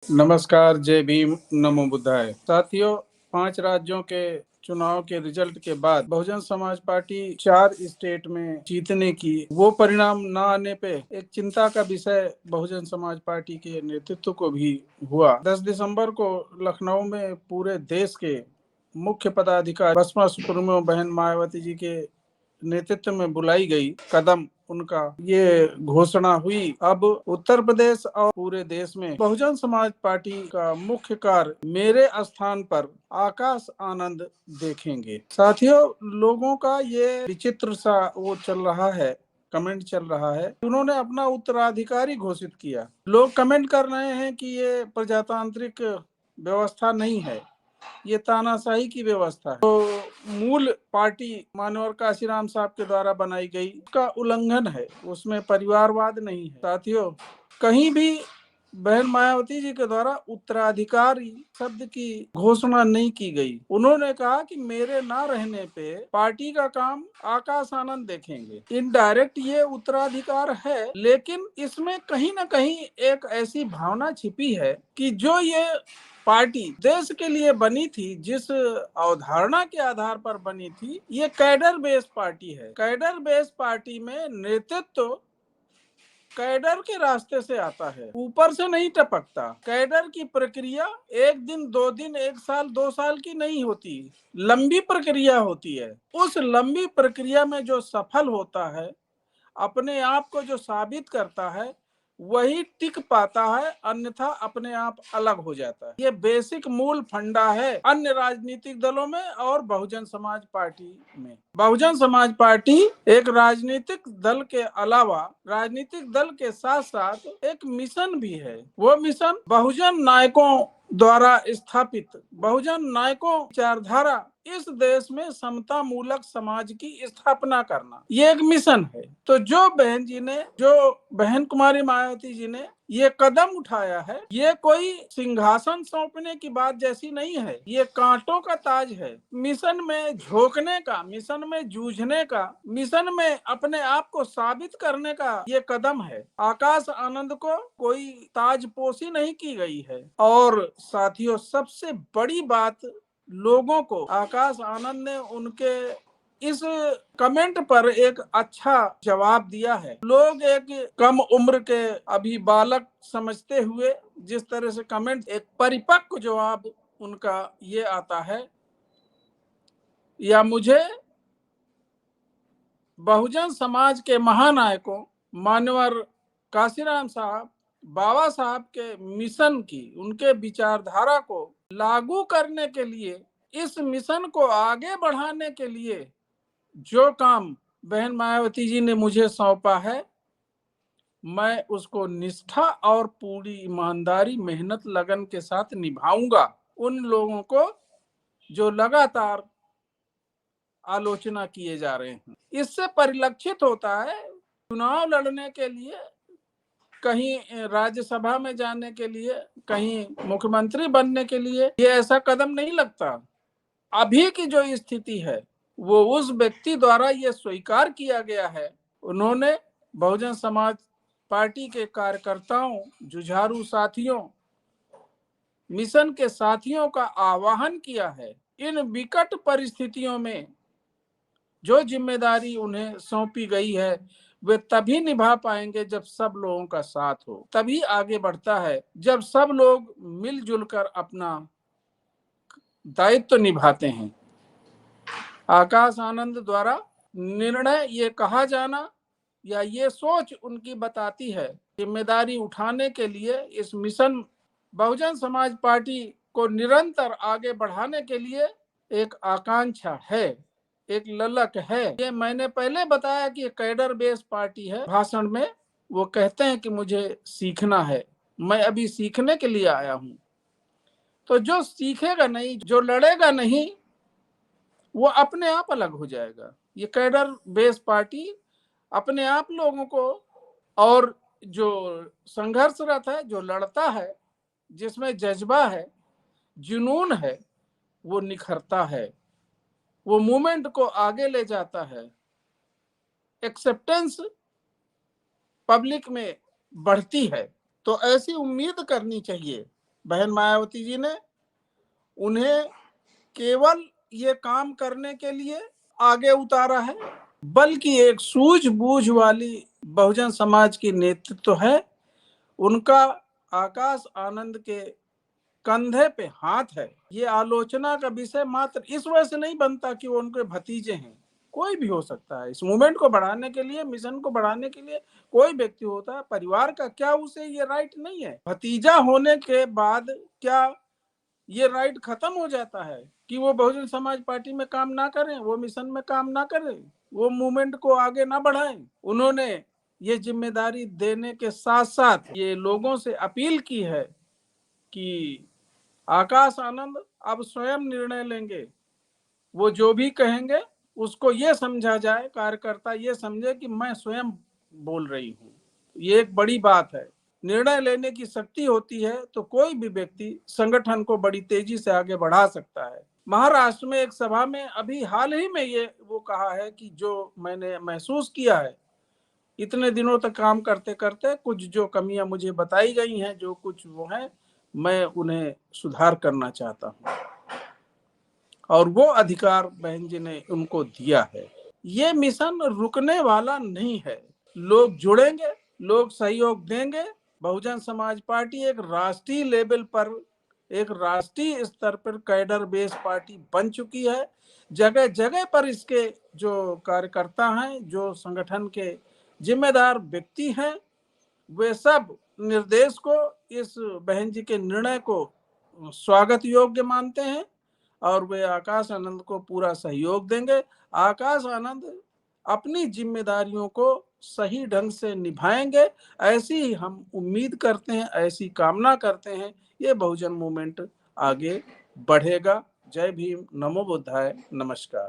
नमस्कार, जय भीम, नमो बुद्धाय। साथियों, 5 राज्यों के चुनाव के रिजल्ट के बाद बहुजन समाज पार्टी 4 स्टेट में जीतने की वो परिणाम न आने पे एक चिंता का विषय बहुजन समाज पार्टी के नेतृत्व को भी हुआ। 10 दिसंबर को लखनऊ में पूरे देश के मुख्य पदाधिकारी बसपा सुप्रीमो बहन मायावती जी के नेतृत्व में बुलाई गई कदम उनका ये घोषणा हुई। अब उत्तर प्रदेश और पूरे देश में बहुजन समाज पार्टी का मुख्य कार्य मेरे स्थान पर आकाश आनंद देखेंगे। साथियों, लोगों का ये विचित्र सा वो चल रहा है, कमेंट चल रहा है। उन्होंने अपना उत्तराधिकारी घोषित किया। लोग कमेंट कर रहे हैं कि ये प्रजातांत्रिक व्यवस्था नहीं है, ये तानाशाही की व्यवस्था है। तो मूल पार्टी मानवर काशीराम साहब के द्वारा बनाई गई उसका उल्लंघन है, उसमें परिवारवाद नहीं है। साथियों, कहीं भी बहन मायावती जी के द्वारा उत्तराधिकारी शब्द की घोषणा नहीं की गई। उन्होंने कहा कि मेरे ना रहने पे पार्टी का काम आकाश आनंद देखेंगे। इनडायरेक्ट ये उत्तराधिकार है, लेकिन इसमें कहीं ना कहीं एक ऐसी भावना छिपी है कि जो ये पार्टी देश के लिए बनी थी, जिस अवधारणा के आधार पर बनी थी, ये कैडर बेस्ड पार्टी है। कैडर बेस्ड पार्टी में नेतृत्व कैडर के रास्ते से आता है, ऊपर से नहीं टपकता। कैडर की प्रक्रिया 1 दिन 2 दिन 1 साल 2 साल की नहीं होती, लंबी प्रक्रिया होती है। उस लंबी प्रक्रिया में जो सफल होता है, अपने आप को जो साबित करता है, वही टिक पाता है, अन्यथा अपने आप अलग हो जाता है। ये बेसिक मूल फंडा है अन्य राजनीतिक दलों में और बहुजन समाज पार्टी में। बहुजन समाज पार्टी एक राजनीतिक दल के अलावा राजनीतिक दल के साथ साथ एक मिशन भी है। वो मिशन बहुजन नायकों द्वारा स्थापित बहुजन नायकों विचारधारा इस देश में समता मूलक समाज की स्थापना करना, ये एक मिशन है। तो जो बहन कुमारी मायावती जी ने ये कदम उठाया है, ये कोई सिंहासन सौंपने की बात जैसी नहीं है, ये कांटों का ताज है। मिशन में झोंकने का, मिशन में जूझने का, मिशन में अपने आप को साबित करने का ये कदम है। आकाश आनंद को कोई ताजपोशी नहीं की गई है। और साथियों, सबसे बड़ी बात, लोगों को आकाश आनंद ने उनके इस कमेंट पर एक अच्छा जवाब दिया है। लोग एक कम उम्र के अभी बालक समझते हुए जिस तरह से कमेंट, एक परिपक्व जवाब उनका ये आता है, या मुझे बहुजन समाज के महानायकों मान्यवर काशीराम साहब, बाबा साहब के मिशन की, उनके विचारधारा को लागू करने के लिए, इस मिशन को आगे बढ़ाने के लिए जो काम बहन मायावती जी ने मुझे सौंपा है, मैं उसको निष्ठा और पूरी ईमानदारी, मेहनत, लगन के साथ निभाऊंगा। उन लोगों को जो लगातार आलोचना किए जा रहे हैं, इससे परिलक्षित होता है चुनाव लड़ने के लिए, कहीं राज्यसभा में जाने के लिए, कहीं मुख्यमंत्री बनने के लिए ये ऐसा कदम नहीं लगता। अभी की जो स्थिति है, वो उस व्यक्ति द्वारा ये स्वीकार किया गया है। उन्होंने बहुजन समाज पार्टी के कार्यकर्ताओं, जुझारू साथियों, मिशन के साथियों का आह्वान किया है। इन विकट परिस्थितियों में जो जिम्मेदारी उन्हें सौंपी गई है, वे तभी निभा पाएंगे जब सब लोगों का साथ हो। तभी आगे बढ़ता है जब सब लोग मिलजुल कर अपना दायित्व निभाते हैं। आकाश आनंद द्वारा निर्णय ये कहा जाना या ये सोच उनकी बताती है, जिम्मेदारी उठाने के लिए इस मिशन बहुजन समाज पार्टी को निरंतर आगे बढ़ाने के लिए एक आकांक्षा है, एक ललक है। ये मैंने पहले बताया कि कैडर बेस्ड पार्टी है। भाषण में वो कहते हैं कि मुझे सीखना है, मैं अभी सीखने के लिए आया हूं। तो जो सीखेगा नहीं, जो लड़ेगा नहीं, वो अपने आप अलग हो जाएगा। ये कैडर बेस्ड पार्टी अपने आप लोगों को, और जो संघर्षरत है, जो लड़ता है, जिसमें जज्बा है, जुनून है, वो निखरता है, वो मूवमेंट को आगे ले जाता है। एक्सेप्टेंस पब्लिक में बढ़ती है। तो ऐसी उम्मीद करनी चाहिए बहन मायावती जी ने उन्हें केवल ये काम करने के लिए आगे उतारा है, बल्कि एक सूझबूझ वाली बहुजन समाज की नेतृत्व है। उनका आकाश आनंद के कंधे पे हाथ है। ये आलोचना का विषय मात्र इस वजह से नहीं बनता कि वो उनके भतीजे हैं, कोई भी हो सकता है। इस मूवमेंट को बढ़ाने के लिए, मिशन को बढ़ाने के लिए कोई व्यक्ति होता है। परिवार का क्या उसे ये राइट नहीं है? भतीजा होने के बाद क्या ये राइट खत्म हो जाता है कि वो बहुजन समाज पार्टी में काम ना करें, वो मिशन में काम ना करें, वो मूवमेंट को आगे ना बढ़ाएं? उन्होंने ये जिम्मेदारी देने के साथ साथ ये लोगों से अपील की है कि आकाश आनंद अब स्वयं निर्णय लेंगे। वो जो भी कहेंगे उसको ये समझा जाए, कार्यकर्ता ये समझे कि मैं स्वयं बोल रही हूँ। ये एक बड़ी बात है। निर्णय लेने की शक्ति होती है तो कोई भी व्यक्ति संगठन को बड़ी तेजी से आगे बढ़ा सकता है। महाराष्ट्र में एक सभा में अभी हाल ही में ये वो कहा है कि जो मैंने महसूस किया है इतने दिनों तक काम करते करते, कुछ जो कमियां मुझे बताई गई हैं, जो कुछ वो है, मैं उन्हें सुधार करना चाहता हूं और वो अधिकार बहन जी ने उनको दिया है। ये मिशन रुकने वाला नहीं है। लोग जुड़ेंगे, लोग सहयोग देंगे। बहुजन समाज पार्टी एक राष्ट्रीय लेवल पर, एक राष्ट्रीय स्तर पर कैडर बेस पार्टी बन चुकी है। जगह जगह पर इसके जो कार्यकर्ता हैं, जो संगठन के जिम्मेदार व्यक्ति हैं, वे सब निर्देश को, इस बहन जी के निर्णय को स्वागत योग्य मानते हैं और वे आकाश आनंद को पूरा सहयोग देंगे। आकाश आनंद अपनी जिम्मेदारियों को सही ढंग से निभाएंगे, ऐसी ही हम उम्मीद करते हैं, ऐसी कामना करते हैं। ये बहुजन मूवमेंट आगे बढ़ेगा। जय भीम, नमो बुद्धाय, नमस्कार।